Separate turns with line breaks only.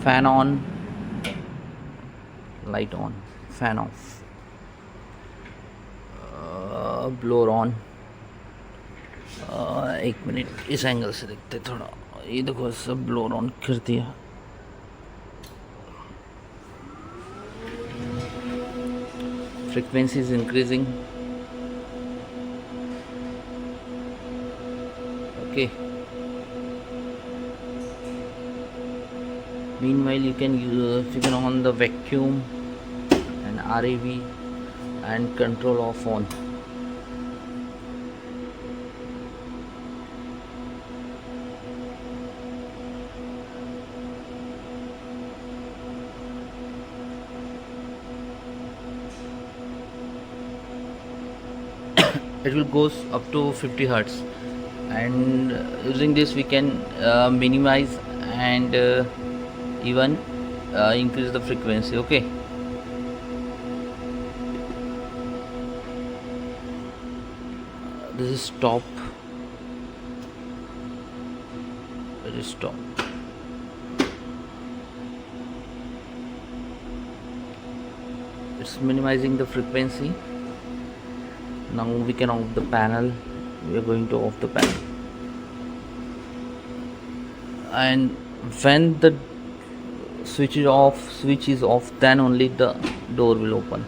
fan on, light on, fan off, blower on. एक minute इस angle से देखते थोड़ा, ये देखो सब ब्लोर ऑन कर दिया. Frequency is increasing. Okay. Meanwhile, you can on the vacuum and RAV and control off on. It will goes up to 50 hertz, and using this we can minimize and even increase the frequency. Okay, this is stop. It is stop. It's minimizing the frequency. Now we can off the panel. We are going to off the panel, and when the switch is off, then only the door will open.